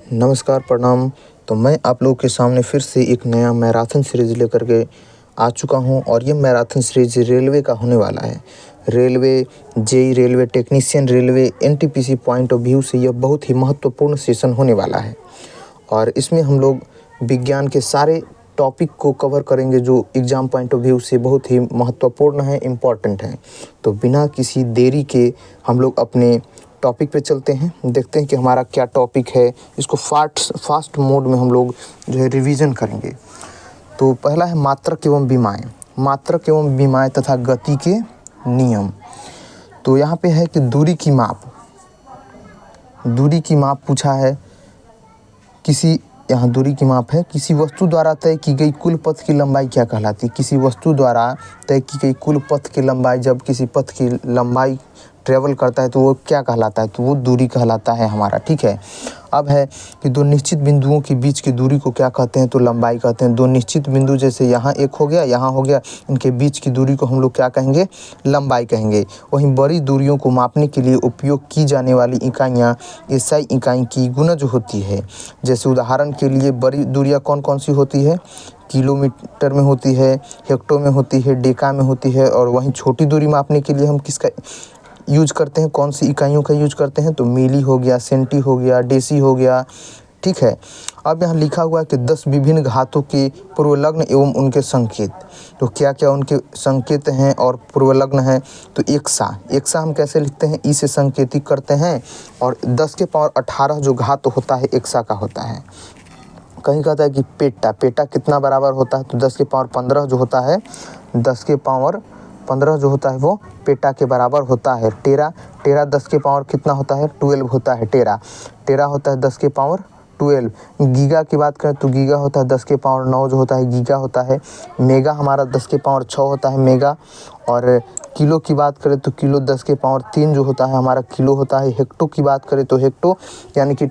नमस्कार, प्रणाम। तो मैं आप लोगों के सामने फिर से एक नया मैराथन सीरीज लेकर के आ चुका हूं और ये मैराथन सीरीज रेलवे का होने वाला है। Railway, JE railway technician, railway NTPC point of view से यह बहुत ही महत्वपूर्ण सेशन होने वाला है और इसमें हम लोग विज्ञान के सारे टॉपिक को कवर करेंगे जो एग्ज़ाम पॉइंट ऑफ व्यू से बहुत ही महत्वपूर्ण है, इम्पॉर्टेंट है। तो बिना किसी देरी के हम लोग अपने टॉपिक पे चलते हैं, देखते हैं कि हमारा क्या टॉपिक है। इसको फास्ट मोड में हम लोग जो है रिवीजन करेंगे। तो पहला है मात्रक एवं विमाएँ। मात्रक एवं विमाएँ तथा गति के नियम। तो यहाँ पे है कि दूरी की माप पूछा है। यहाँ दूरी की माप है, किसी वस्तु द्वारा तय की गई कुल पथ की लंबाई क्या कहलाती है। किसी वस्तु द्वारा तय की गई कुल पथ की लंबाई, जब किसी पथ की लंबाई ट्रेवल करता है तो वो क्या कहलाता है, तो वो दूरी कहलाता है हमारा। ठीक है। अब है कि दो निश्चित बिंदुओं के बीच की दूरी को क्या कहते हैं, तो लंबाई कहते हैं। दो निश्चित बिंदु जैसे यहाँ एक हो गया, यहाँ हो गया, इनके बीच की दूरी को हम लोग क्या कहेंगे, लंबाई कहेंगे। वहीं बड़ी दूरियों को मापने के लिए उपयोग की जाने वाली इकाइयाँ एसआई इकाई की गुणज होती है। जैसे उदाहरण के लिए बड़ी दूरियाँ कौन कौन सी होती है, किलोमीटर में होती है, हेक्टो में होती है, डेका में होती है। और वहीं छोटी दूरी मापने के लिए हम किसका यूज करते हैं, कौन सी इकाइयों का यूज करते हैं, तो मिली हो गया, सेंटी हो गया, डेसी हो गया। ठीक है। अब यहाँ लिखा हुआ है कि 10 विभिन्न घातों के पूर्वलग्न एवं उनके संकेत। तो क्या क्या उनके संकेत हैं और पूर्वलग्न हैं, तो एक्सा हम कैसे लिखते हैं, ई से संकेतिक करते हैं। और 10 के पावर 18 जो घात होता है एक्सा का होता है। कहीं कहता है कि पेटा कितना बराबर होता है, तो 10 के पावर 15 जो होता है, 10 के पावर 15 जो होता है वो पेटा के बराबर होता है। टेरा 10 के पावर कितना होता है, 12 होता है। टेरा होता है 10 के पावर 12। गीगा की बात करें तो गीगा होता है 10 के पावर 9 जो होता है, गीगा होता है। मेगा हमारा 10 के पावर 6 होता है, मेगा। और किलो की बात करें तो किलो 10 के पावर 3 जो होता है हमारा, किलो होता है। हेक्टो की बात करें तो हेक्टो यानी कि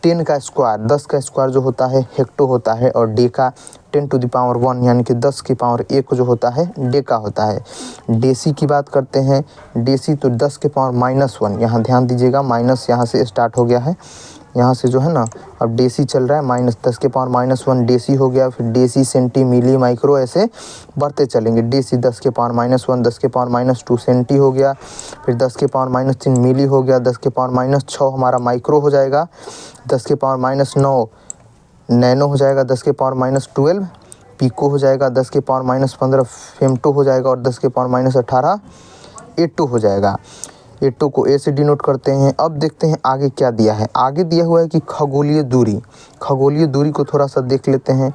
10 का स्क्वायर, 10 का स्क्वायर जो होता है हेक्टो होता है। और डेका 10 टू द पावर 1 यानी कि 10 की पावर 1 जो होता है डेका होता है। डेसी की बात करते हैं, डेसी तो 10 के पावर -1, यहाँ ध्यान दीजिएगा, माइनस यहाँ से स्टार्ट हो गया है, यहाँ से जो है ना अब डेसी चल रहा है, -10 के पावर -1 डेसी हो गया। फिर डेसी, सेंटी, मिली, माइक्रो ऐसे बढ़ते चलेंगे। डेसी 10 के पावर -1, 10 के पावर -2 सेंटी हो गया। फिर 10 के पावर -3 मिली हो गया। 10 के पावर -6 हमारा माइक्रो हो जाएगा। 10 के पावर -9 नैनो हो जाएगा। 10 के पावर -12 पिको हो जाएगा। 10 के पावर -15 फेमटो हो जाएगा। और 10 के पावर -18 एटो हो जाएगा। एटो को ए से डिनोट करते हैं। अब देखते हैं आगे क्या दिया है। आगे दिया हुआ है कि खगोलीय दूरी को थोड़ा सा देख लेते हैं।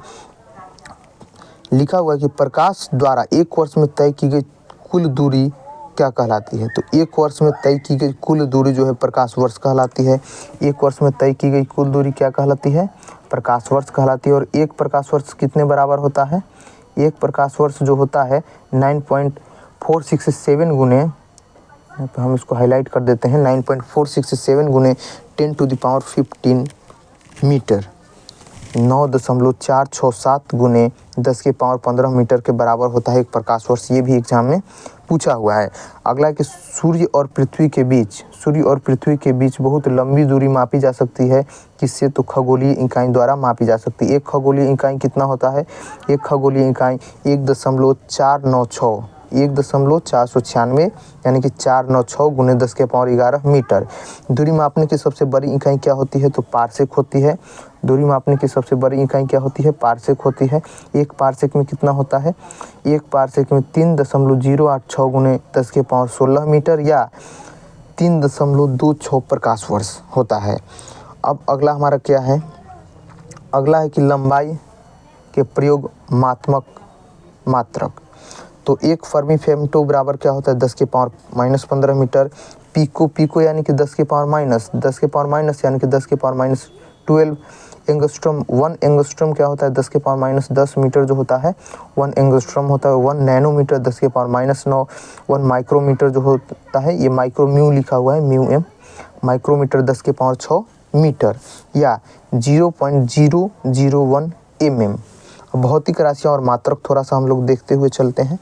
लिखा हुआ है कि प्रकाश द्वारा एक वर्ष में तय की गई कुल दूरी क्या कहलाती है, तो एक वर्ष में तय की गई कुल दूरी जो है प्रकाश वर्ष कहलाती है। एक वर्ष में तय की गई कुल दूरी क्या कहलाती है, प्रकाश वर्ष कहलाती है। और एक प्रकाश वर्ष कितने बराबर होता है, एक प्रकाश वर्ष जो होता है 9.467 गुने, हम इसको हाईलाइट कर देते हैं, 9.467 गुने 10 टू द पावर 15 मीटर, 9.467 गुने 10 के पावर 15 मीटर के बराबर होता है एक प्रकाश वर्ष। ये भी एग्जाम में पूछा हुआ है। अगला कि सूर्य और पृथ्वी के बीच बहुत लंबी दूरी मापी जा सकती है, किससे, तो खगोलीय इकाई द्वारा मापी जा सकती है। एक खगोलीय इकाई कितना होता है, एक खगोलीय इकाई 1.496 1.496 यानी कि 496 गुने 10 के पावर 11 मीटर। दूरी मापने की सबसे बड़ी इकाई क्या होती है, तो पारसेक होती है। दूरी मापने की सबसे बड़ी इकाई क्या होती है, पारसेक होती है। एक पारसेक में कितना होता है, एक पारसेक में 3.086 गुने 10 के पावर 16 मीटर या 3.26 प्रकाश वर्ष होता है। अब अगला हमारा क्या है, अगला है कि लंबाई के प्रयोग मात्रक। तो एक फर्मी फेमटो बराबर क्या होता है, 10 के पावर -15 मीटर। पिको यानी कि 10 के पावर माइनस यानी कि 10 के पावर -12 एंगस्ट्रॉम। 1 एंगस्ट्रॉम क्या होता है, 10 के पावर -10 मीटर जो होता है 1 एंगस्ट्रॉम होता है। 1 नैनोमीटर 10 के पावर -9। 1 माइक्रोमीटर जो होता है, ये माइक्रोम्यू लिखा हुआ है, म्यू एम, माइक्रोमीटर 10 के पावर 6 मीटर या 0.001 mm। भौतिक राशियाँ और मात्रक थोड़ा सा हम लोग देखते हुए चलते हैं।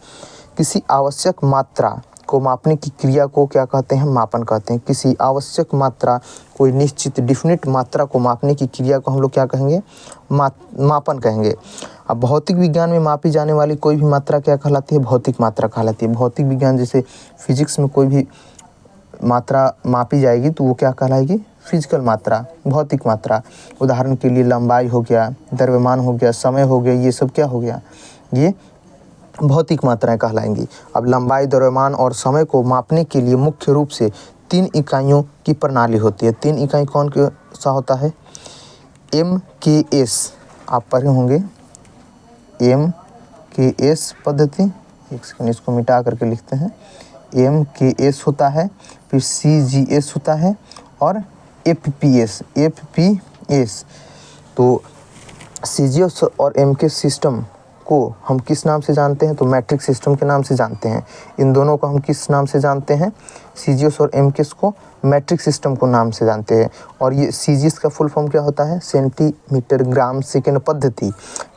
किसी आवश्यक मात्रा को मापने की क्रिया को क्या कहते हैं, मापन कहते हैं। किसी आवश्यक मात्रा, कोई निश्चित डिफिनिट मात्रा को मापने की क्रिया को हम लोग क्या कहेंगे, मापन कहेंगे। अब भौतिक विज्ञान में मापी जाने वाली कोई भी मात्रा क्या कहलाती है, भौतिक मात्रा कहलाती है। भौतिक विज्ञान जैसे फिजिक्स में कोई भी मात्रा मापी जाएगी तो वो क्या कहलाएगी, फिजिकल मात्रा, भौतिक मात्रा। उदाहरण के लिए लंबाई हो गया, द्रव्यमान हो गया, समय हो गया, ये सब क्या हो गया, ये भौतिक मात्राएं कहलाएंगी। अब लंबाई, द्रव्यमान और समय को मापने के लिए मुख्य रूप से 3 इकाइयों की प्रणाली होती है। 3 इकाई कौन सा होता है, MKS, आप पढ़े होंगे MKS पद्धति। एक सेकंड इसको मिटा करके लिखते हैं। MKS होता है, फिर CGS होता है और FPS। तो CGS और MKS सिस्टम को हम किस नाम से जानते हैं, तो मैट्रिक्स सिस्टम के नाम से जानते हैं। इन दोनों को हम किस नाम से जानते हैं, CGS और MKS को मैट्रिक्स सिस्टम को नाम से जानते हैं। और ये CGS का फुल फॉर्म क्या होता है, सेंटीमीटर ग्राम सेकेंड पद्धति,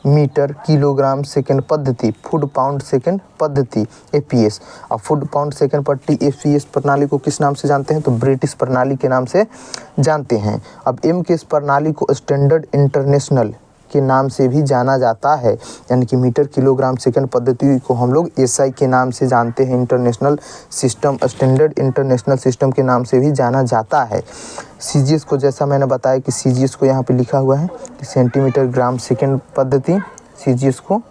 मीटर किलोग्राम सेकेंड पद्धति, फुट पाउंड सेकेंड पद्धति, FPS। अब फुट पाउंड सेकेंड पद्धति FPS प्रणाली को किस नाम से जानते हैं, तो ब्रिटिश प्रणाली के नाम से जानते हैं। अब MKS प्रणाली को स्टैंडर्ड इंटरनेशनल के नाम से भी जाना जाता है, यानी कि मीटर किलोग्राम सेकंड पद्धति को हम लोग SI के नाम से जानते हैं। International system, standard international system के नाम से भी जाना जाता है। CGS को जैसा मैंने बताया कि CGS को यहाँ पे लिखा हुआ है कि सेंटीमीटर ग्राम सेकंड पद्धति, CGS को,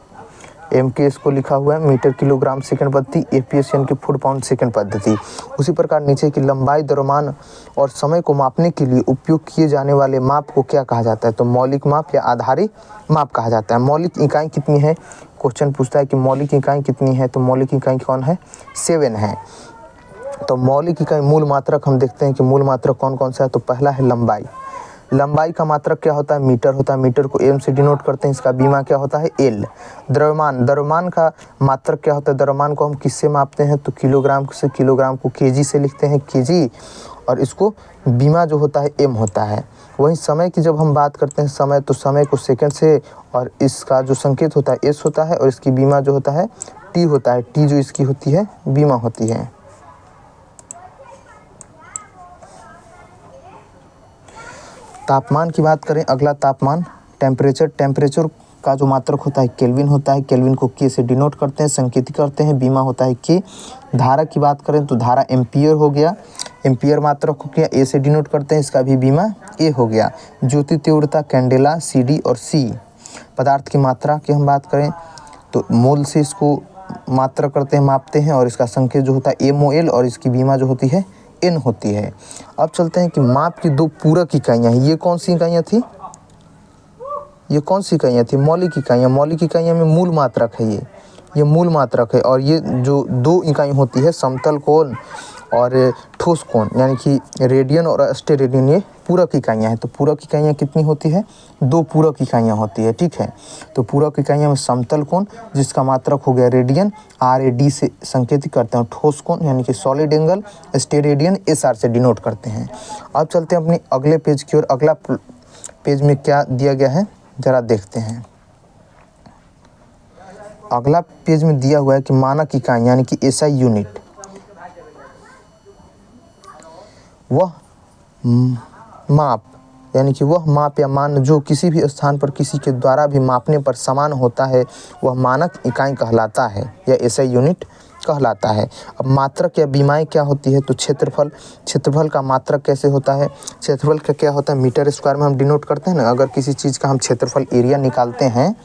MKS को लिखा हुआ है मीटर किलोग्राम सेकंड पद्धति, FPS यानी कि फुट पाउंड सेकंड पद्धति। उसी प्रकार नीचे की लंबाई, द्रव्यमान और समय को मापने के लिए उपयोग किए जाने वाले माप को क्या कहा जाता है, तो मौलिक माप या आधारित माप कहा जाता है। मौलिक इकाई कितनी है, क्वेश्चन पूछता है कि मौलिक इकाई कितनी है, तो मौलिक इकाई कौन है, 7 है। तो मौलिक इकाई मूल मात्रक हम देखते हैं कि मूल मात्रक कौन कौन सा है, तो पहला है लंबाई। लंबाई का मात्रक क्या होता है, मीटर होता है। मीटर को M से डिनोट करते हैं, इसका बीमा क्या होता है, L। द्रव्यमान, द्रव्यमान का मात्रक क्या होता है, द्रव्यमान को हम किससे मापते हैं, तो किलोग्राम से, किलोग्राम को kg से लिखते हैं, kg, और इसको बीमा जो होता है M होता है। वहीं समय की जब हम बात करते हैं समय, तो समय को सेकंड से, और इसका जो संकेत होता है S होता है, और इसकी बीमा जो होता है T होता है। T जो इसकी होती है बीमा होती है। तापमान की बात करें, अगला तापमान, टेम्परेचर। टेम्परेचर का जो मात्रक होता है केल्विन होता है। केल्विन को K से डिनोट करते हैं, संकेतित करते हैं, बीमा होता है K। धारा की बात करें तो धारा एम्पियर हो गया, एम्पियर मात्रक को क्या A से डिनोट करते हैं, इसका भी बीमा A हो गया। ज्योति तीव्रता कैंडेला CD और C। पदार्थ की मात्रा की हम बात करें तो मोल से इसको मात्रा करते हैं, मापते हैं, और इसका संकेत जो होता है MOL, और इसकी बीमा जो होती है N होती है। अब चलते हैं कि माप की 2 पूरक इकाइयाँ हैं। ये कौन सी इकाइयाँ थी, ये कौन सी इकाइयाँ थी, मौलिक इकाइयाँ। मौलिक इकाइयाँ में मूल मात्रक है, ये मूल मात्रक है। और ये जो 2 इकाई होती है, समतल कोण और ठोस कोण, यानी कि रेडियन और स्टेरेडियन, ये पूरक इकाइयाँ हैं। तो पूरक इकाइयाँ कितनी होती है, 2 पूरक इकाइयाँ होती है, ठीक है। तो पूरक इकाइयाँ में समतल कोण जिसका मात्रक हो गया रेडियन, RAD से संकेतित करते हैं। ठोस कोण यानी कि सॉलिड एंगल, स्टेरेडियन, SR से डिनोट करते हैं। अब चलते हैं अपने अगले पेज की ओर। अगला पेज में क्या दिया गया है जरा देखते हैं। अगला पेज में दिया हुआ है कि मानक इकाई यानी कि SI यूनिट, वह माप यानी कि वह माप या मान जो किसी भी स्थान पर किसी के द्वारा भी मापने पर समान होता है, वह मानक इकाई कहलाता है या SI यूनिट कहलाता है। अब मात्रक या बीमाएँ क्या होती है, तो क्षेत्रफल। क्षेत्रफल का मात्रक कैसे होता है, क्षेत्रफल का क्या होता है, मीटर स्क्वायर में हम डिनोट करते हैं ना। अगर किसी चीज़ का हम क्षेत्रफल एरिया निकालते हैं,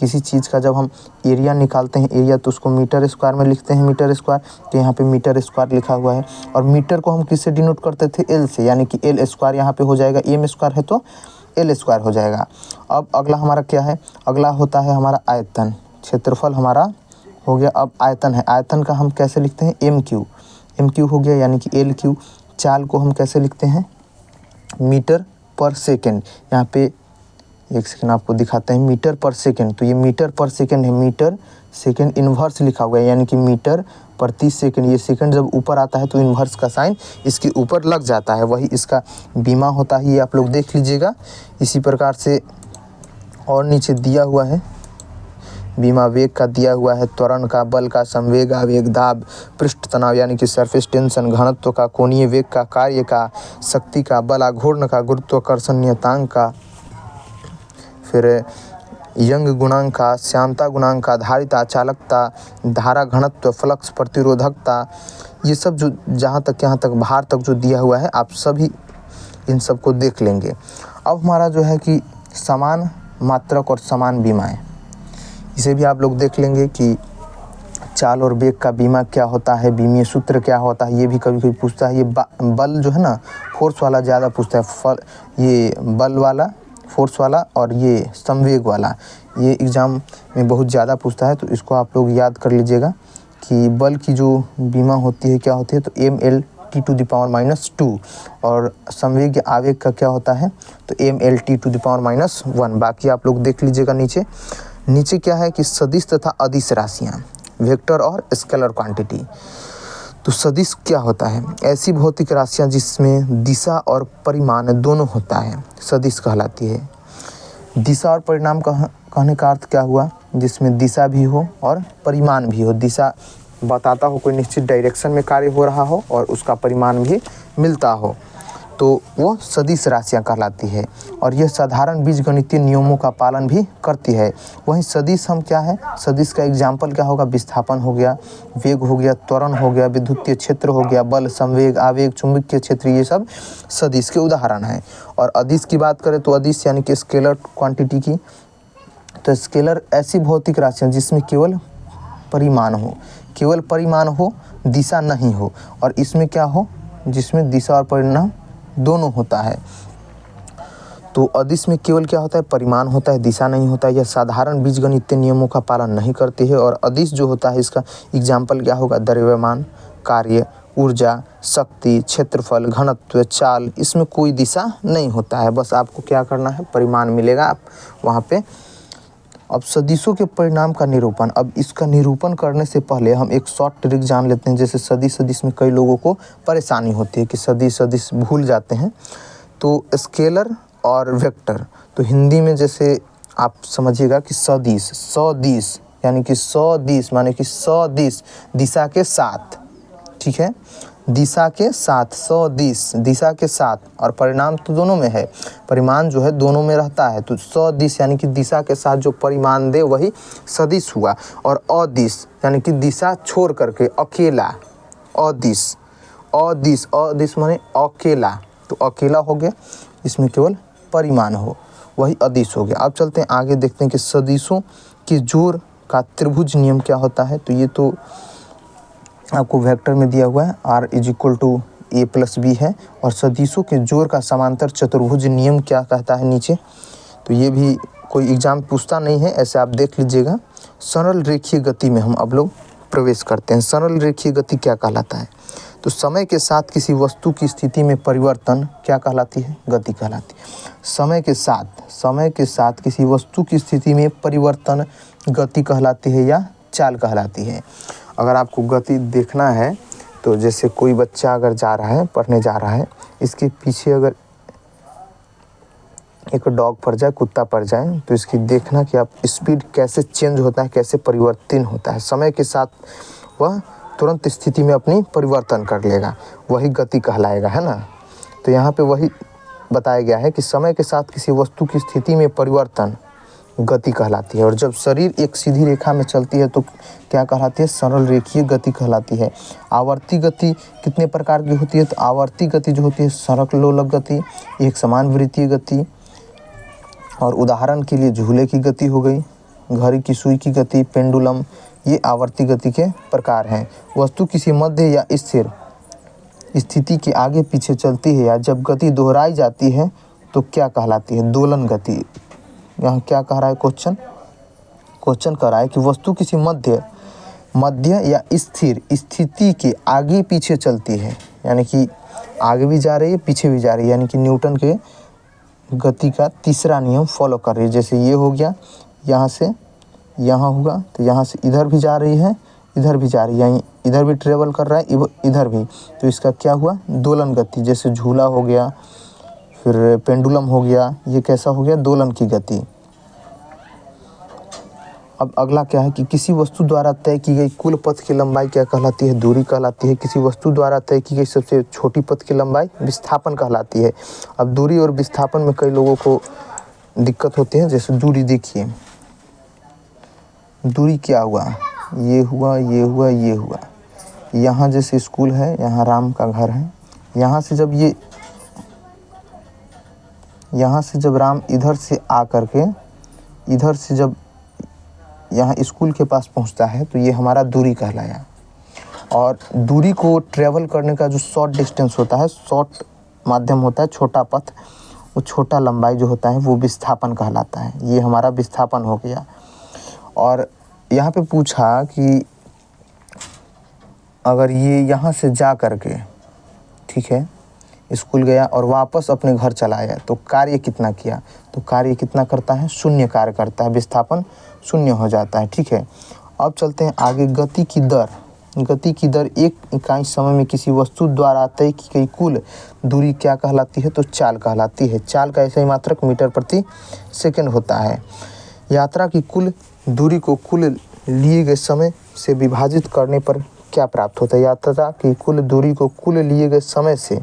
किसी चीज़ का जब हम एरिया निकालते हैं, एरिया, तो उसको मीटर स्क्वायर में लिखते हैं, मीटर स्क्वायर। तो यहाँ पे मीटर स्क्वायर लिखा हुआ है। और मीटर को हम किससे डिनोट करते थे, L से, यानी कि L स्क्वायर यहाँ पे हो जाएगा, M स्क्वायर है तो L स्क्वायर हो जाएगा। अब अगला हमारा क्या है, अगला होता है हमारा आयतन। क्षेत्रफल हमारा हो गया। अब आयतन है, आयतन का हम कैसे लिखते हैं, MQ हो गया, यानी कि LQ। चाल को हम कैसे लिखते हैं, मीटर पर सेकेंड। यहाँ पे एक सेकेंड आपको दिखाते हैं, मीटर पर सेकेंड। तो ये मीटर पर सेकेंड है, मीटर सेकेंड इन्वर्स लिखा हुआ है, यानी कि मीटर प्रति सेकेंड। ये सेकेंड जब ऊपर आता है तो इन्वर्स का साइन इसके ऊपर लग जाता है, वही इसका बीमा होता है। ये आप लोग देख लीजिएगा। इसी प्रकार से और नीचे दिया हुआ है, बीमा वेग का दिया हुआ है, त्वरण का, बल का, संवेग, आवेग, दाब, पृष्ठ तनाव यानी कि सरफेस टेंशन, घनत्व का, कोणीय वेग का, कार्य का, शक्ति का, बल आघूर्ण का, गुरुत्वाकर्षण नियतांक का, फिर यंग गुणांक का, श्यानता गुणांक का, धारिता, चालकता, धारा घनत्व, फ्लक्स, प्रतिरोधकता, ये सब जो जहाँ तक यहाँ तक भार तक जो दिया हुआ है आप सभी इन सब को देख लेंगे। अब हमारा जो है कि समान मात्रक और समान बीमाएं, इसे भी आप लोग देख लेंगे कि चाल और वेग का बीमा क्या होता है, बीमीय सूत्र क्या होता है, ये भी कभी कभी पूछता है। ये बल जो है ना, फोर्स वाला ज़्यादा पूछता है, ये बल वाला, फोर्स वाला और ये संवेग वाला, ये एग्ज़ाम में बहुत ज़्यादा पूछता है, तो इसको आप लोग याद कर लीजिएगा कि बल की जो बीमा होती है क्या होती है, तो MLT⁻², और संवेग आवेग का क्या होता है, तो MLT⁻⁻1। बाकी आप लोग देख लीजिएगा नीचे क्या है कि सदिश तथा अदिश राशियाँ, वेक्टर और स्केलर क्वांटिटी। तो सदिश क्या होता है, ऐसी भौतिक राशियाँ जिसमें दिशा और परिमाण दोनों होता है, सदिश कहलाती है। दिशा और परिमाण कहने का अर्थ क्या हुआ, जिसमें दिशा भी हो और परिमाण भी हो। दिशा बताता हो कोई निश्चित डायरेक्शन में कार्य हो रहा हो और उसका परिमाण भी मिलता हो, तो वो सदिश राशियाँ कहलाती है। और यह साधारण बीजगणितीय नियमों का पालन भी करती है। वहीं सदिश हम क्या है, सदिश का एग्जाम्पल क्या होगा, विस्थापन हो गया, वेग हो गया, त्वरण हो गया, विद्युतीय क्षेत्र हो गया, बल, संवेग, आवेग, चुंबकीय क्षेत्र, ये सब सदिश के उदाहरण हैं। और अदिश की बात करें तो अदिश यानी कि स्केलर क्वांटिटी की, तो स्केलर ऐसी भौतिक राशियाँ जिसमें केवल परिमाण हो, दिशा नहीं हो। और इसमें क्या हो, जिसमें दिशा और परिमाण दोनों होता है। तो अदिश में केवल क्या होता है, परिमाण होता है, दिशा नहीं होता है। यह साधारण बीजगणितीय नियमों का पालन नहीं करती है। और अदिश जो होता है, इसका एग्जाम्पल क्या होगा, द्रव्यमान, कार्य, ऊर्जा, शक्ति, क्षेत्रफल, घनत्व, चाल, इसमें कोई दिशा नहीं होता है। बस आपको क्या करना है, परिमाण मिलेगा आप वहाँ पे। अब सदिशों के परिणाम का निरूपण, अब इसका निरूपण करने से पहले हम एक शॉर्ट ट्रिक जान लेते हैं। जैसे सदिश में कई लोगों को परेशानी होती है कि सदिश भूल जाते हैं। तो स्केलर और वेक्टर, तो हिंदी में जैसे आप समझिएगा कि सदिश यानी कि सदिश माने कि सदिश दिशा के साथ, ठीक है, दिशा के साथ, सदिश दिशा के साथ, और परिणाम तो दोनों में है, परिमाण जो है दोनों में रहता है। तो सदिश यानी कि दिशा के साथ जो परिमाण दे वही सदिश हुआ। और अदिश यानी कि दिशा छोड़ करके अकेला, अदिश माने अकेला, तो अकेला हो गया, इसमें केवल परिमाण हो, वही अदिश हो गया। अब चलते हैं आगे, देखते हैं कि सदिशों के जोड़ का त्रिभुज नियम क्या होता है। तो ये तो आपको वेक्टर में दिया हुआ है, R=A+B है। और सदिशों के जोड़ का समांतर चतुर्भुज नियम क्या कहता है नीचे, तो ये भी कोई एग्जाम पूछता नहीं है, ऐसे आप देख लीजिएगा। सरल रेखीय गति में हम अब लोग प्रवेश करते हैं। सरल रेखीय गति क्या कहलाता है, तो समय के साथ किसी वस्तु की स्थिति में परिवर्तन क्या कहलाती है, गति कहलाती है। समय के साथ किसी वस्तु की स्थिति में परिवर्तन गति कहलाती है या चाल कहलाती है। अगर आपको गति देखना है तो जैसे कोई बच्चा अगर जा रहा है, पढ़ने जा रहा है, इसके पीछे अगर एक डॉग पड़ जाए, कुत्ता पड़ जाए, तो इसकी देखना कि आप स्पीड कैसे चेंज होता है, कैसे परिवर्तन होता है। समय के साथ वह तुरंत स्थिति में अपनी परिवर्तन कर लेगा, वही गति कहलाएगा, है ना। तो यहाँ पे वही बताया गया है कि समय के साथ किसी वस्तु की स्थिति में परिवर्तन गति कहलाती है। और जब शरीर एक सीधी रेखा में चलती है तो क्या कहलाती है, सरल रेखीय गति कहलाती है। आवर्ती गति कितने प्रकार की होती है, तो आवर्ती गति जो होती है, सरल गति, एक समान वृत्तीय गति, और उदाहरण के लिए झूले की गति हो गई, घड़ी की सुई की गति, पेंडुलम, ये आवर्ती गति के प्रकार हैं। वस्तु किसी मध्य या स्थिर स्थिति के आगे पीछे चलती है या जब गति दोहराई जाती है तो क्या कहलाती है, दोलन गति। यहाँ क्या कह रहा है, क्वेश्चन कह रहा है कि वस्तु किसी मध्य या स्थिर स्थिति के आगे पीछे चलती है, यानी कि आगे भी जा रही है, पीछे भी जा रही है, यानी कि न्यूटन के गति का तीसरा नियम फॉलो कर रही है। जैसे ये हो गया, यहाँ से यहाँ होगा, तो यहाँ से इधर भी जा रही है, इधर भी जा रही है, इधर भी ट्रेवल कर रहा है, इधर भी, तो इसका क्या हुआ, दोलन गति। जैसे झूला हो गया, फिर पेंडुलम हो गया, ये कैसा हो गया, दोलन की गति। अब अगला क्या है कि किसी वस्तु द्वारा तय की गई कुल पथ की लंबाई क्या कहलाती है? दूरी कहलाती है। किसी वस्तु द्वारा तय की गई सबसे छोटी पथ की लंबाई विस्थापन कहलाती है। अब दूरी और विस्थापन में कई लोगों को दिक्कत होती है। जैसे दूरी देखिए, दूरी क्या हुआ, ये हुआ, ये हुआ, ये हुआ। यहाँ जैसे स्कूल है, यहाँ राम का घर है। यहाँ से जब राम इधर से आकर के इधर से जब यहाँ स्कूल के पास पहुँचता है तो ये हमारा दूरी कहलाया। और दूरी को ट्रेवल करने का जो शॉर्ट डिस्टेंस होता है, शॉर्ट माध्यम होता है, छोटा पथ, वो छोटा लंबाई जो होता है वो विस्थापन कहलाता है। ये हमारा विस्थापन हो गया। और यहाँ पे पूछा कि अगर ये यहाँ से जा करके, ठीक है, स्कूल गया और वापस अपने घर चला आया तो कार्य कितना किया? तो कार्य कितना करता है? शून्य कार्य करता है, विस्थापन शून्य हो जाता है। ठीक है, अब चलते हैं आगे। गति की दर एक इकाई समय में किसी वस्तु द्वारा तय की गई कुल दूरी क्या कहलाती है? तो चाल कहलाती है। चाल का ऐसा ही मात्रक मीटर प्रति सेकंड होता है। यात्रा की कुल दूरी को कुल लिए गए समय से विभाजित करने पर क्या प्राप्त होता है? यात्रा की कुल दूरी को कुल लिए गए समय से,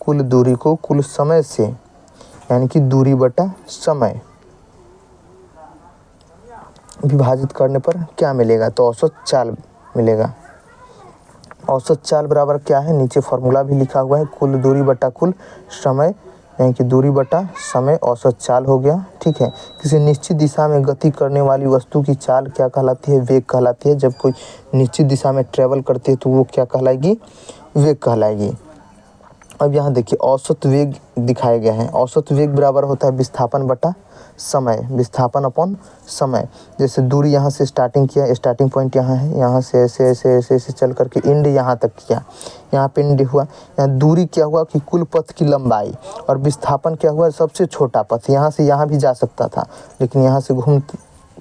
कुल दूरी को कुल समय से, यानी कि दूरी बटा समय विभाजित करने पर क्या मिलेगा? तो औसत चाल मिलेगा। औसत चाल बराबर क्या है? नीचे फॉर्मूला भी लिखा हुआ है, कुल दूरी बटा कुल समय, यानी कि दूरी बटा समय औसत चाल हो गया। ठीक है, किसी निश्चित दिशा में गति करने वाली वस्तु की चाल क्या कहलाती है? वेग कहलाती है। जब कोई निश्चित दिशा में ट्रेवल करती है तो वो क्या कहलाएगी? वेग कहलाएगी। अब यहाँ देखिए औसत वेग दिखाया गया है। औसत वेग बराबर होता है विस्थापन बटा समय, विस्थापन अपॉन समय। जैसे दूरी यहाँ से स्टार्टिंग किया, स्टार्टिंग पॉइंट यहाँ है, यहाँ से ऐसे ऐसे ऐसे ऐसे चल करके एंड यहाँ तक किया, यहाँ पे एंड हुआ। यहाँ दूरी क्या हुआ कि कुल पथ की लंबाई, और विस्थापन क्या हुआ? सबसे छोटा पथ। यहाँ से यहाँ भी जा सकता था लेकिन यहाँ से घूम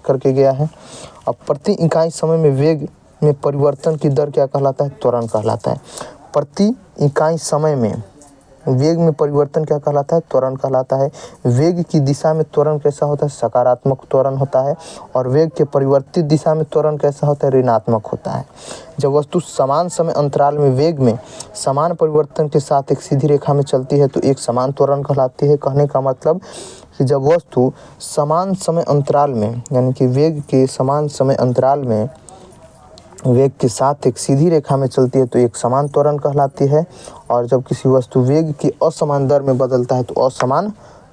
करके गया है। अब प्रति इकाई समय में वेग में परिवर्तन की दर क्या कहलाता है? त्वरण कहलाता है। प्रति इकाई समय में वेग में परिवर्तन क्या कहलाता है? त्वरण कहलाता है। वेग की दिशा में त्वरण कैसा होता है? सकारात्मक त्वरण होता है। और वेग के परिवर्तित दिशा में त्वरण कैसा होता है? ऋणात्मक होता है। जब वस्तु समान समय अंतराल में वेग में समान परिवर्तन के साथ एक सीधी रेखा में चलती है तो एक समान त्वरण कहलाती है। कहने का मतलब कि जब वस्तु समान समय अंतराल में, यानी कि वेग के समान समय अंतराल में वेग के साथ एक सीधी रेखा में चलती है तो एक समान त्वरण कहलाती है। और जब किसी वस्तु वेग की असमान दर में बदलता है तो असमान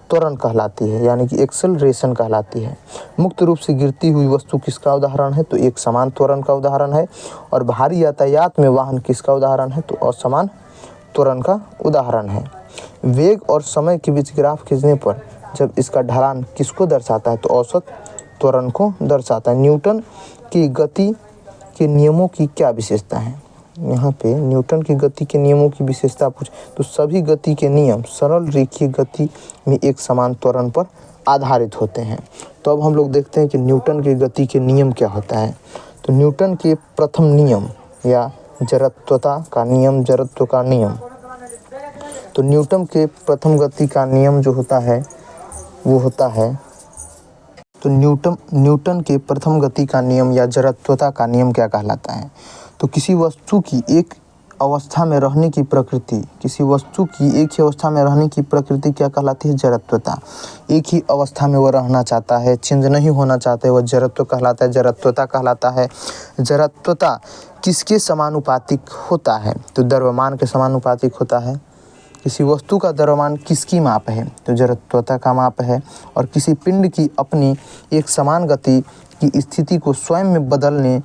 त्वरण कहलाती है, यानी कि एक्सेलरेशन कहलाती है। मुक्त रूप से गिरती हुई वस्तु किसका उदाहरण है? तो एक समान त्वरण का उदाहरण है। और भारी यातायात में वाहन किसका उदाहरण है? तो असमान त्वरण का उदाहरण है। वेग और समय के बीच ग्राफ खींचने पर जब इसका ढलान किसको दर्शाता है? तो औसत त्वरण को दर्शाता है। न्यूटन की गति के नियमों की क्या विशेषता है? यहाँ पे न्यूटन की गति के नियमों की विशेषता पूछ तो सभी गति के नियम सरल रेखीय गति में एक समान त्वरण पर आधारित होते हैं। तो अब हम लोग देखते हैं कि न्यूटन की गति के नियम क्या होता है। तो न्यूटन के प्रथम नियम या जड़त्वता का नियम, जड़त्व का नियम, तो न्यूटन के प्रथम गति का नियम जो होता है वो होता है, तो न्यूटन के प्रथम गति का नियम या जड़त्वता का नियम क्या कहलाता है? तो किसी वस्तु की एक अवस्था में रहने की प्रकृति, किसी वस्तु की एक ही अवस्था में रहने की प्रकृति क्या कहलाती है? जड़त्वता। एक ही अवस्था में वह रहना चाहता है, चेंज नहीं होना चाहता है, वह जड़त्व कहलाता है, जड़त्वता कहलाता है। जड़त्वता किसके समानुपातिक होता है? तो द्रव्यमान के समानुपातिक होता है। किसी वस्तु का द्रव्यमान किसकी माप है? तो जड़त्वता का माप है। और किसी पिंड की अपनी एक समान गति की स्थिति को स्वयं में बदलने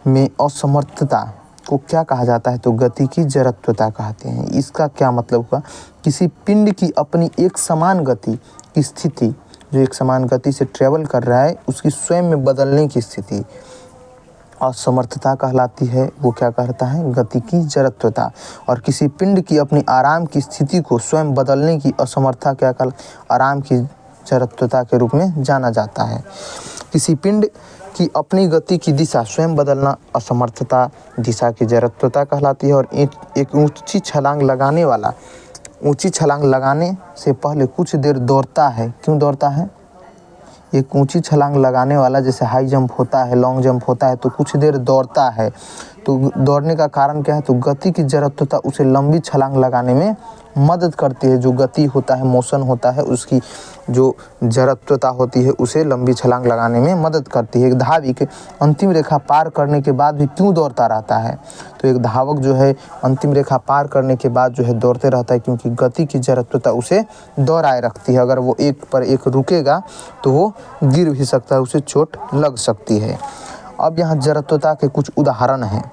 में असमर्थता को क्या कहा जाता है? तो गति की जड़त्वता कहते हैं। इसका क्या मतलब हुआ? किसी पिंड की अपनी एक समान गति की स्थिति, जो एक समान गति से ट्रेवल कर रहा है, उसकी स्वयं में बदलने की स्थिति असमर्थता कहलाती है। वो क्या कहता है? गति की जड़त्वता। और किसी पिंड की अपनी आराम की स्थिति को स्वयं बदलने की असमर्थता क्या आराम की जड़त्वता के रूप में जाना जाता है। किसी पिंड की अपनी गति की दिशा स्वयं बदलना असमर्थता दिशा की जड़त्वता कहलाती है। और एक ऊंची छलांग लगाने वाला ऊंची छलांग लगाने से पहले कुछ देर दौड़ता है। क्यों दौड़ता है? एक ऊंची छलांग लगाने वाला जैसे हाई जंप होता है, लॉन्ग जंप होता है, तो कुछ देर दौड़ता है। तो दौड़ने का कारण क्या है, तो गति की जरूरत उसे लंबी छलांग लगाने में मदद करती है। जो गति होता है, मोशन होता है, उसकी जो जड़त्वता होती है उसे लंबी छलांग लगाने में मदद करती है। एक धावक अंतिम रेखा पार करने के बाद भी क्यों दौड़ता रहता है, तो एक धावक जो है अंतिम रेखा पार करने के बाद जो है दौड़ते रहता है, क्योंकि गति की जड़त्वता उसे दौड़ाए रखती है। अगर वो एक पर एक रुकेगा तो वो गिर भी सकता है, उसे चोट लग सकती है। अब यहाँ जड़त्वता के कुछ उदाहरण हैं,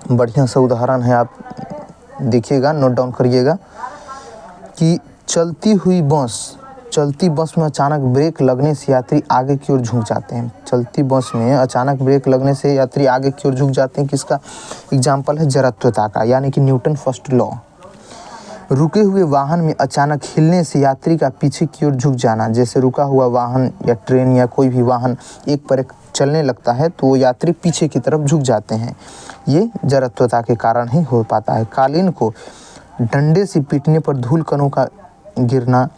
बढ़िया सा उदाहरण है, आप देखिएगा, नोट डाउन करिएगा कि चलती बस में अचानक ब्रेक लगने से यात्री आगे की ओर झुक जाते हैं। चलती बस में अचानक ब्रेक लगने से यात्री आगे की ओर झुक जाते हैं, किसका एग्जाम्पल है, जड़त्वता का, यानी कि न्यूटन फर्स्ट लॉ। रुके हुए वाहन में अचानक हिलने से यात्री का पीछे की ओर झुक जाना, जैसे रुका हुआ वाहन या ट्रेन या कोई भी वाहन एक पर एक चलने लगता है तो वो यात्री पीछे की तरफ झुक जाते हैं, ये जड़त्वता के कारण ही हो पाता है। कालीन को डंडे से पीटने पर धूल कणों का गिरना,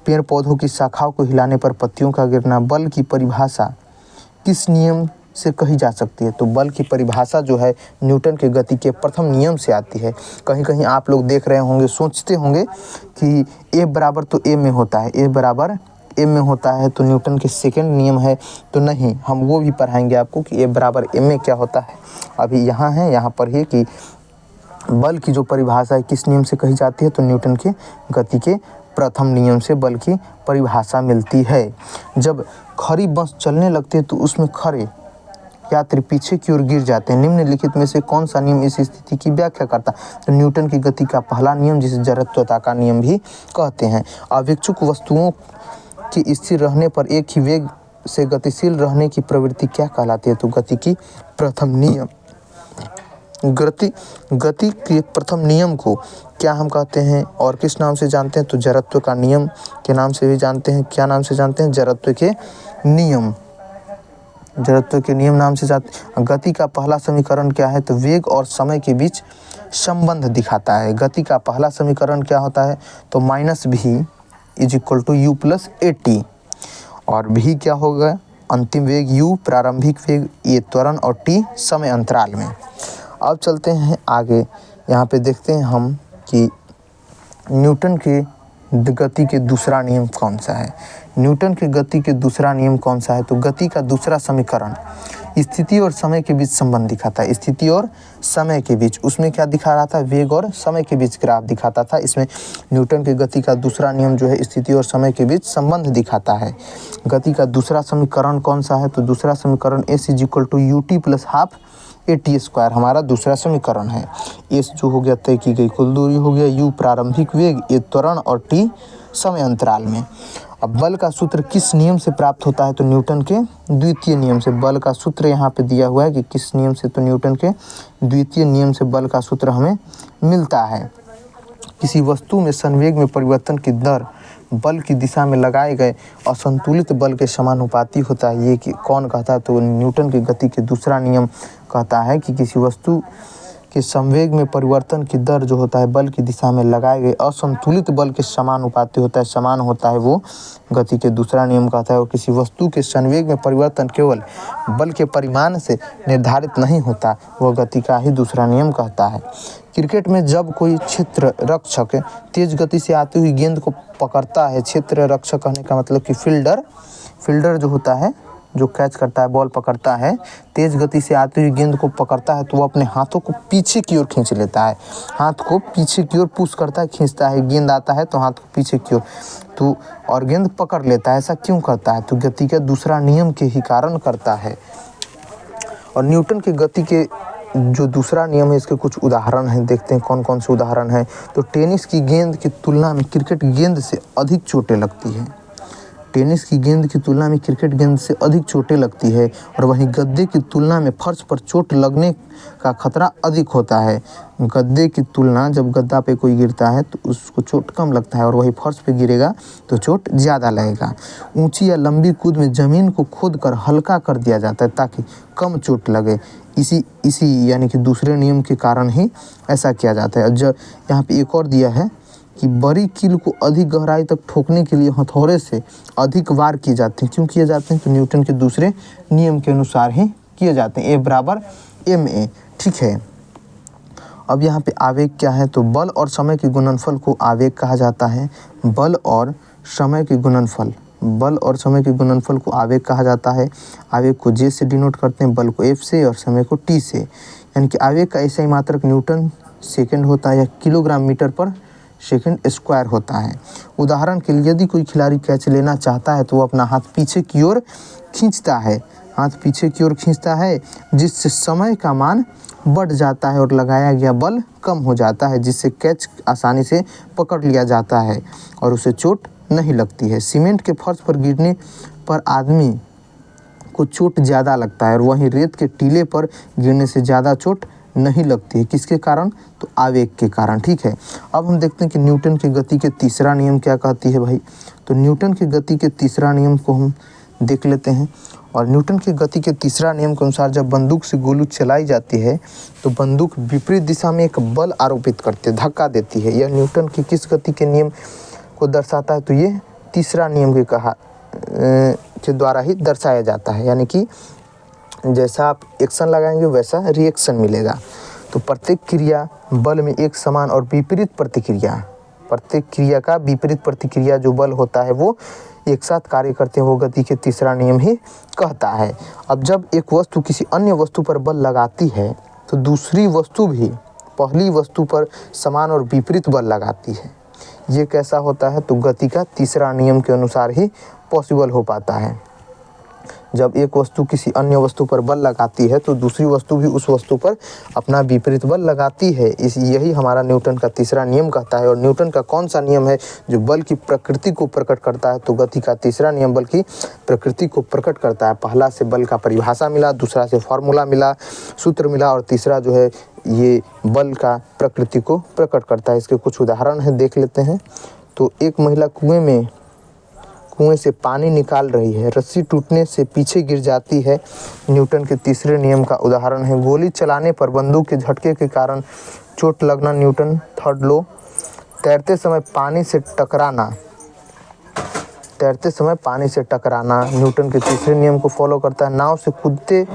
पेड़ पौधों की शाखाओं को हिलाने पर पत्तियों का गिरना, बल की परिभाषा किस नियम से कही जा सकती है, तो बल की परिभाषा जो है न्यूटन के गति के प्रथम नियम से आती है। कहीं कहीं आप लोग देख रहे होंगे, सोचते होंगे कि ए बराबर तो ए में होता है, ए बराबर ए में होता है तो न्यूटन के सेकंड नियम है, तो नहीं, हम वो भी पढ़ाएंगे आपको कि ए बराबर ए में क्या होता है। अभी यहाँ है, यहाँ पर ही कि बल की जो परिभाषा है किस नियम से कही जाती है, तो न्यूटन के गति के प्रथम नियम से बल की परिभाषा मिलती है। जब खड़ी बस चलने लगती है तो उसमें खड़े यात्री पीछे की ओर गिर जाते हैं। निम्नलिखित में से कौन सा नियम इस स्थिति की व्याख्या करता है, तो न्यूटन की गति का पहला नियम, जिसे जड़त्वता का नियम भी कहते हैं। अविक्षुक वस्तुओं के स्थिर रहने पर एक ही वेग से गतिशील रहने की प्रवृत्ति क्या कहलाती है, तो गति की प्रथम नियम। गति के प्रथम नियम को क्या हम कहते हैं और किस नाम से जानते हैं, तो जड़त्व का नियम के नाम से भी जानते हैं। क्या नाम से जानते हैं, जड़त्व के नियम, जड़त्व के नियम नाम से जानते हैं। गति का पहला समीकरण क्या है, तो वेग और समय के बीच संबंध दिखाता है। गति का पहला समीकरण क्या होता है, तो -v = u + at, और v क्या होगा, अंतिम वेग u, प्रारंभिक वेग a त्वरण, और t समय अंतराल में। अब चलते हैं आगे, यहाँ पे देखते हैं हम कि न्यूटन के गति के दूसरा नियम कौन सा है। न्यूटन के गति के दूसरा नियम कौन सा है, तो गति का दूसरा समीकरण स्थिति और समय के बीच संबंध दिखाता है। स्थिति और समय के बीच, उसमें क्या दिखा रहा था, वेग और समय के बीच ग्राफ दिखाता था। इसमें न्यूटन के गति का दूसरा नियम जो है स्थिति और समय के बीच संबंध दिखाता है। गति का दूसरा समीकरण कौन सा है, तो दूसरा समीकरण s = ut + ½ at² हमारा दूसरा समीकरण है। s जो हो गया तय की गई कुल दूरी हो गया, u प्रारंभिक वेग, a त्वरण, और t समय अंतराल में। अब बल का सूत्र किस नियम से प्राप्त होता है, तो न्यूटन के द्वितीय नियम से। बल का सूत्र यहाँ पे दिया हुआ है कि किस नियम से, तो न्यूटन के द्वितीय नियम से बल का सूत्र हमें मिलता है। किसी वस्तु में संवेग में परिवर्तन की दर बल की दिशा में लगाए गए असंतुलित बल के समानुपाती होता है। ये कि कौन कहता है, तो न्यूटन की गति के दूसरा नियम कहता है कि किसी वस्तु के संवेग में परिवर्तन की दर जो होता है बल की दिशा में लगाए गए असंतुलित बल के समानुपाती होता है, समान होता है, वो गति के दूसरा नियम कहता है। और किसी वस्तु के संवेग में परिवर्तन केवल बल के परिमाण से निर्धारित नहीं होता, वह गति का ही दूसरा नियम कहता है। क्रिकेट में जब कोई क्षेत्र रक्षक तेज गति से आती हुई गेंद को पकड़ता है, क्षेत्र रक्षक कहने का मतलब कि फील्डर जो होता है, जो कैच करता है, बॉल पकड़ता है, तेज गति से आती हुई गेंद को पकड़ता है तो वो अपने हाथों को पीछे की ओर खींच लेता है, हाथ को पीछे की ओर पुश करता है, खींचता है। गेंद आता है तो हाथ को पीछे की ओर, तो और गेंद पकड़ लेता है। ऐसा क्यों करता है, तो गति के दूसरा नियम के ही कारण करता है। और न्यूटन के गति के जो दूसरा नियम है, इसके कुछ उदाहरण हैं, देखते हैं कौन कौन से उदाहरण हैं। तो टेनिस की गेंद की तुलना में क्रिकेट गेंद से अधिक चोटें लगती हैं। टेनिस की गेंद की तुलना में क्रिकेट गेंद से अधिक चोटें लगती है। और वहीं गद्दे की तुलना में फर्श पर चोट लगने का खतरा अधिक होता है। गद्दे की तुलना, जब गद्दा पे कोई गिरता है तो उसको चोट कम लगता है, और वही फर्श पे गिरेगा तो चोट ज़्यादा लगेगा। ऊंची या लंबी कूद में ज़मीन को खोद कर हल्का कर दिया जाता है ताकि कम चोट लगे। इसी यानी कि दूसरे नियम के कारण ही ऐसा किया जाता है। जब यहाँ पे एक और दिया है कि बड़ी कील को अधिक गहराई तक ठोकने के लिए हथौड़े से अधिक वार किए जाते हैं। क्यों किए जाते हैं? तो न्यूटन के दूसरे नियम के अनुसार ही किए जाते हैं। A=ma, ठीक है। अब यहाँ पे आवेग क्या है? तो बल और समय के गुणनफल को आवेग कहा जाता है। बल और समय के गुणनफल, बल और समय के गुणनफल को आवेग कहा जाता है। आवेग को J से डिनोट करते हैं, बल को F से और समय को T से। यानी कि आवेग का ऐसा ही मात्रक न्यूटन सेकंड होता है या किलोग्राम मीटर पर सेकंड स्क्वायर होता है। उदाहरण के लिए यदि कोई खिलाड़ी कैच लेना चाहता है तो वो अपना हाथ पीछे की ओर खींचता है, हाथ पीछे की ओर खींचता है, जिससे समय का मान बढ़ जाता है और लगाया गया बल कम हो जाता है, जिससे कैच आसानी से पकड़ लिया जाता है और उसे चोट नहीं लगती है। सीमेंट के फर्श पर गिरने पर आदमी को चोट ज़्यादा लगता है और वहीं रेत के टीले पर गिरने से ज़्यादा चोट नहीं लगती है। किसके कारण? तो आवेग के कारण, ठीक है। अब हम देखते हैं कि न्यूटन की गति के तीसरा नियम क्या कहती है भाई। तो न्यूटन की गति के तीसरा नियम को हम देख लेते हैं। और न्यूटन की गति के तीसरा नियम के अनुसार जब बंदूक से गोली चलाई जाती है तो बंदूक विपरीत दिशा में एक बल आरोपित करती है, धक्का देती है। यह न्यूटन की किस गति के नियम को दर्शाता है? तो ये तीसरा नियम के द्वारा ही दर्शाया जाता है। यानी कि जैसा आप एक्शन लगाएंगे वैसा रिएक्शन मिलेगा। तो प्रत्येक क्रिया बल में एक समान और विपरीत प्रतिक्रिया, प्रत्येक क्रिया का विपरीत प्रतिक्रिया जो बल होता है वो एक साथ कार्य करते हैं, वो गति के तीसरा नियम ही कहता है। अब जब एक वस्तु किसी अन्य वस्तु पर बल लगाती है तो दूसरी वस्तु भी पहली वस्तु पर समान और विपरीत बल लगाती है। ये कैसा होता है? तो गति का तीसरा नियम के अनुसार ही पॉसिबल हो पाता है। जब एक वस्तु किसी अन्य वस्तु पर बल लगाती है तो दूसरी वस्तु भी उस वस्तु पर अपना विपरीत बल लगाती है। यही हमारा न्यूटन का तीसरा नियम कहता है। और न्यूटन का कौन सा नियम है जो बल की प्रकृति को प्रकट करता है? तो गति का तीसरा नियम बल की प्रकृति को प्रकट करता है। पहला से बल का परिभाषा मिला, दूसरा से फॉर्मूला मिला, सूत्र मिला, और तीसरा जो है ये बल का प्रकृति को प्रकट करता है। इसके कुछ उदाहरण है, देख लेते हैं। तो एक महिला कुएं से पानी निकाल रही है, रस्सी टूटने से पीछे गिर जाती है। न्यूटन के तीसरे नियम का उदाहरण है। गोली चलाने पर बंदूक के झटके के कारण चोट लगना, न्यूटन थर्ड लॉ। तैरते समय पानी से टकराना न्यूटन के तीसरे नियम को फॉलो करता है। नाव से कूदते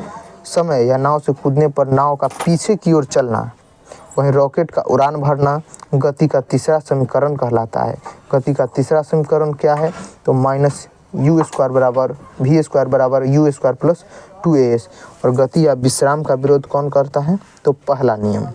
समय या नाव से कूदने पर नाव का पीछे की ओर चलना, वहीं रॉकेट का उड़ान भरना गति का तीसरा समीकरण कहलाता है। गति का तीसरा समीकरण क्या है? तो -u² बराबर v² बराबर u² + 2as। और गति या विश्राम का विरोध कौन करता है? तो पहला नियम।